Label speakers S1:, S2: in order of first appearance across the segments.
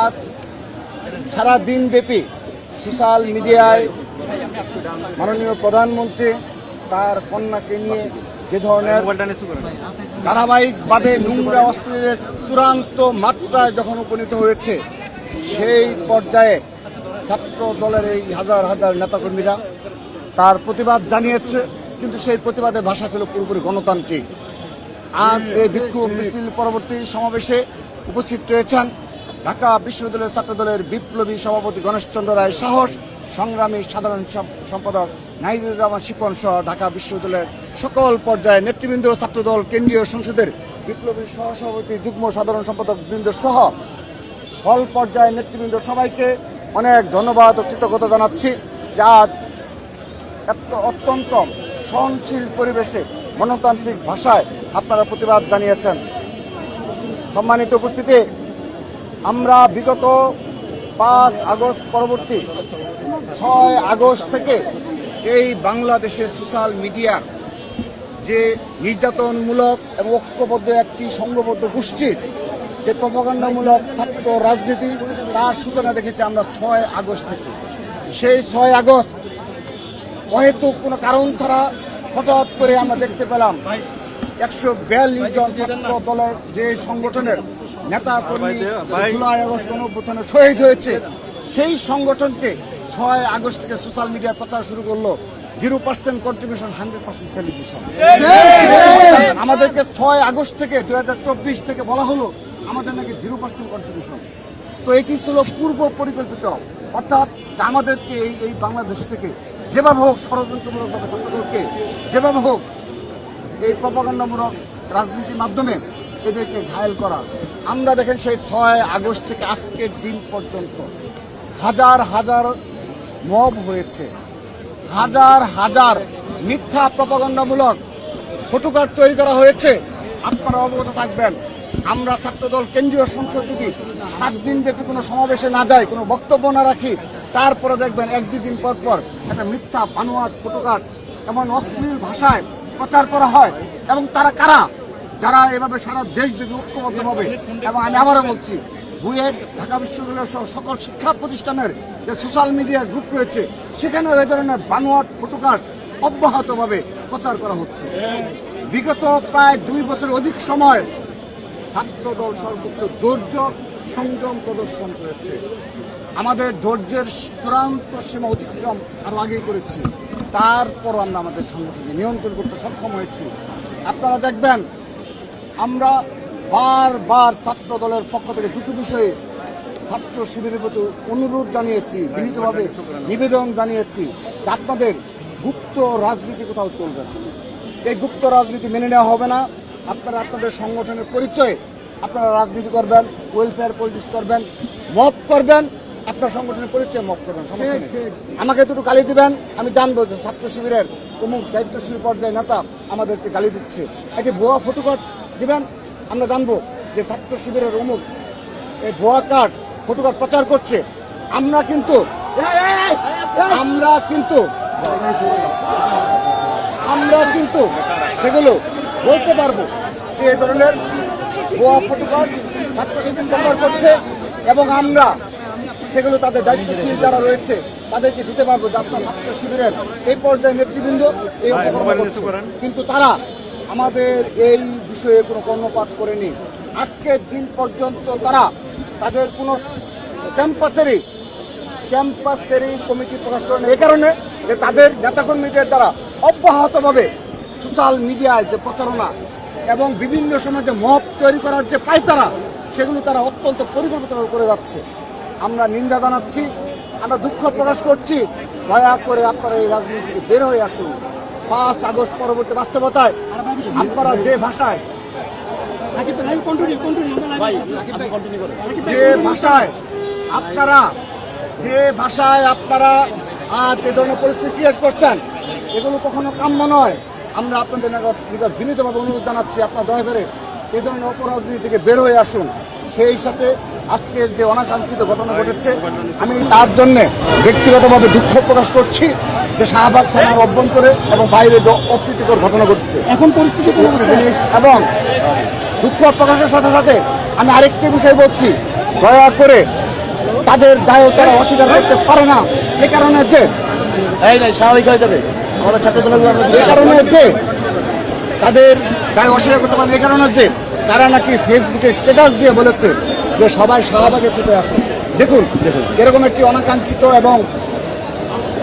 S1: আজ সারা দিন ব্যাপী সোশ্যাল মিডিয়ায় মাননীয় প্রধানমন্ত্রী তার কন্যাকে নিয়ে যে ধরনের ধারাবাহিকভাবে নোংরা অশ্লীলের চূড়ান্ত মাত্রায় যখন উপনীত হয়েছে, সেই পর্যায়ে ছাত্র দলের এই হাজার হাজার নেতাকর্মীরা তার প্রতিবাদ জানিয়েছে, কিন্তু সেই প্রতিবাদের ভাষা ছিল পুরোপুরি গণতান্ত্রিক। আজ এই বিক্ষোভ মিছিল পরবর্তী সমাবেশে উপস্থিত রয়েছেন ঢাকা বিশ্ববিদ্যালয় ছাত্র দলের বিপ্লবী সভাপতি গণেশচন্দ্র রায় সাহস, সংগ্রামী সাধারণ সম্পাদক নাহিদুজ্জামান শিপন সহ ঢাকা বিশ্ববিদ্যালয়ের সকল পর্যায়ে নেতৃবৃন্দ, ছাত্রদল কেন্দ্রীয় সংসদের বিপ্লবী সহসভাপতি যুগ্ম সাধারণ সম্পাদক বৃন্দ সহ হল পর্যায়ে নেতৃবৃন্দ সবাইকে অনেক ধন্যবাদ ও কৃতজ্ঞতা জানাচ্ছি যে আজ অত্যন্ত সহনশীল পরিবেশে গণতান্ত্রিক ভাষায় আপনারা প্রতিবাদ জানিয়েছেন। সম্মানিত উপস্থিতি, আমরা বিগত 5 আগস্ট পরবর্তী 6 আগস্ট থেকে এই বাংলাদেশের সোশ্যাল মিডিয়া যে নির্যাতনমূলক এবং ঐক্যবদ্ধ একটি সংঘবদ্ধ গোষ্ঠীর যে প্রপাগান্ডামূলক ছাত্র রাজনীতি, তার সূচনা দেখেছি আমরা 6 আগস্ট থেকে। সেই 6 আগস্ট অহেতুক কোনো কারণ ছাড়া হঠাৎ করে আমরা দেখতে পেলাম 142 জন ছাত্র দলের যে সংগঠনের নেতা কর্মী জুলাই আগস্ট গণঅভ্যুত্থানে শহীদ হয়েছে, সেই সংগঠনকে 6 আগস্ট থেকে সোশ্যাল মিডিয়া প্রচার শুরু করলো 0% কন্ট্রিবিউশন 100% সেলিব্রেশন। আমাদেরকে 6 আগস্ট থেকে 2024 থেকে বলা হলো আমাদের নাকি 0% কন্ট্রিবিউশন। তো এটি ছিল পূর্ব পরিকল্পিত, অর্থাৎ আমাদেরকে এই বাংলাদেশ থেকে যেভাবে হোক ষড়যন্ত্রমূলকভাবে ছাত্রদলকে যেভাবে হোক এই প্রপাগান্ডামূলক রাজনীতির মাধ্যমে এদেরকে ঘায়েল করা। আমরা দেখেন সেই 6 আগস্ট থেকে আজকের দিন পর্যন্ত হাজার হাজার মব হয়েছে, হাজার হাজার মিথ্যা প্রপাগান্ডামূলক ফটোকার্ড তৈরি করা হয়েছে। আপনারা অবগত থাকবেন, আমরা ছাত্রদল কেন্দ্রীয় সংসদ যদি 7 দিন ব্যাপী কোনো সমাবেশে না যাই, কোনো বক্তব্য না রাখি, তারপরে দেখবেন 1-2 দিন পর পর একটা মিথ্যা বানোয়াট ফটোকার্ড এমন অশ্লীল ভাষায় প্রচার করা হয়। এবং তারা কারা? যারা এভাবে সারা দেশব্যাপী ঐক্যবদ্ধভাবে, এবং আমি আবারও বলছি, বুয়েট, ঢাকা বিশ্ববিদ্যালয় সহ সকল শিক্ষা প্রতিষ্ঠানের যে সোশ্যাল মিডিয়া গ্রুপ রয়েছে, সেখানেও এই ধরনের বানোয়াট ফটোকার্ড অব্যাহতভাবে প্রচার করা হচ্ছে। বিগত প্রায় 2 বছরের অধিক সময় ছাত্রদল সর্বোচ্চ ধৈর্য সংযম প্রদর্শন করেছে। আমাদের ধৈর্যের চূড়ান্ত সীমা অতিক্রম আরো আগে করেছি, তারপর আমরা আমাদের সংগঠনকে নিয়ন্ত্রণ করতে সক্ষম হয়েছি। আপনারা দেখবেন আমরা বারবার ছাত্র দলের পক্ষ থেকে দুটো বিষয়ে ছাত্র শিবিরের প্রতি অনুরোধ জানিয়েছি, বিনীতভাবে নিবেদন জানিয়েছি যে আপনাদের গুপ্ত রাজনীতি কোথাও চলবে না, এই গুপ্ত রাজনীতি মেনে নেওয়া হবে না। আপনারা আপনাদের সংগঠনের পরিচয়ে আপনারা রাজনীতি করবেন, ওয়েলফেয়ার পলিটিক্স করবেন, মব করবেন, আপনার সংগঠনের পরিচয় মব করবেন, সমস্যা নেই। আমাকে দুটো গালি দিবেন, আমি জানবো যে ছাত্র শিবিরের অমুক দায়িত্বশীল পর্যায়ে নেতা আমাদেরকে গালি দিচ্ছে। একটি ভুয়া ফটোকার্ড দিবেন, আমরা জানবো যে ছাত্র শিবিরের অমুক এই ভুয়া কার্ড ফটোকার্ড প্রচার করছে। আমরা কিন্তু সেগুলো বলতে পারবো যে এই ধরনের ভুয়া ফটোকার্ড ছাত্র শিবির প্রচার করছে, এবং আমরা সেগুলো তাদের দায়িত্বশীল যারা রয়েছে তাদেরকে দিতে পারবো যে আপনার ছাত্র শিবিরের এই পর্যায়ে নেতৃবৃন্দ এই অপকর্ম করছে। কিন্তু তারা আমাদের এই বিষয়ে কোনো কর্ণপাত করেনি। আজকের দিন পর্যন্ত তারা তাদের কোনো ক্যাম্পাসেরই কমিটি প্রকাশ করেন, এই কারণে যে তাদের নেতাকর্মীদের দ্বারা অব্যাহতভাবে সোশ্যাল মিডিয়ায় যে প্রচারণা এবং বিভিন্ন সময় যে মত তৈরি করার যে পায়তারা, সেগুলো তারা অত্যন্ত পরিকল্পিতভাবে করে যাচ্ছে। আমরা নিন্দা জানাচ্ছি, আমরা দুঃখ প্রকাশ করছি। দয়া করে আপনারা এই রাজনীতি থেকে বের হয়ে আসুন। 5 আগস্ট পরবর্তী বাস্তবতায় আপনারা যে ভাষায় আপনারা আজ এই ধরনের পরিস্থিতি ক্রিয়েট করছেন, এগুলো কখনো কাম্য নয়। আমরা আপনাদের নিকট বিনীতভাবে অনুরোধ জানাচ্ছি, আপনারা দয়া করে এই ধরনের অপরাজনীতি থেকে বের হয়ে আসুন। সেই সাথে আজকের যে অনাকাঙ্ক্ষিত ঘটনা ঘটেছে, আমি তার জন্য ব্যক্তিগতভাবে দুঃখ প্রকাশ করছি যে শাহবাগ থানার অভ্যন্তরে এবং বাইরে অপ্রীতিকর ঘটনা ঘটছে এখন পরিস্থিতি। এবং দুঃখ প্রকাশের সাথে সাথে আমি আরেকটি বিষয় বলছি, দয়া করে তাদের দায় তারা অস্বীকার করতে পারে না। এ কারণে যে
S2: স্বাভাবিক হয়ে যাবে আমাদের ছাত্র
S1: এ কারণে যে তাদের দায় অস্বীকার করতে পারে না, এ কারণে যে তারা নাকি ফেসবুকে স্ট্যাটাস দিয়ে বলেছে যে সবাই শাহবাগে ছুটে আসুন। দেখুন এরকম একটি অনাকাঙ্ক্ষিত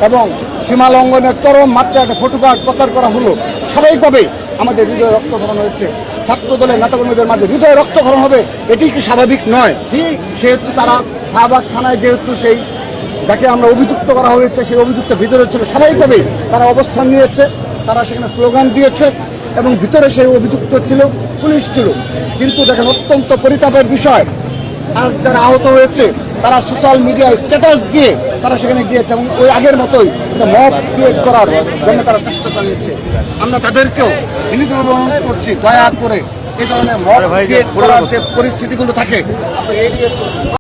S1: এবং সীমা লঙ্ঘনের চরম মাত্রায় একটা ফটোকার্ড প্রচার করা হলো। স্বাভাবিকভাবে আমাদের হৃদয় রক্তক্ষরণ হয়েছে। ছাত্র দলের নেতাকর্মীদের মাঝে হৃদয় রক্তক্ষরণ হবে, এটি কি স্বাভাবিক নয়? সেহেতু তারা শাহবাগ থানায় যেহেতু সেই যাকে আমরা অভিযুক্ত করা হয়েছে সেই অভিযুক্ত ভিতরে ছিল, স্বাভাবিকভাবে তারা অবস্থান নিয়েছে, তারা সেখানে স্লোগান দিয়েছে এবং ভিতরে সেই অভিযুক্ত ছিল, পুলিশ ছিল। কিন্তু দেখেন অত্যন্ত পরিতাপের বিষয়, আর যারা আহত হয়েছে তারা সোশ্যাল মিডিয়ায় স্ট্যাটাস দিয়ে তারা সেখানে গিয়েছে এবং ওই আগের মতোই একটা মব ক্রিয়েট করার জন্য তারা চেষ্টা চালিয়েছে। আমরা তাদেরকেও বিনীতভাবে অনুরোধ করছি, দয়া করে এই ধরনের মব ক্রিয়েট করার যে পরিস্থিতিগুলো থাকে এড়িয়ে চলুন।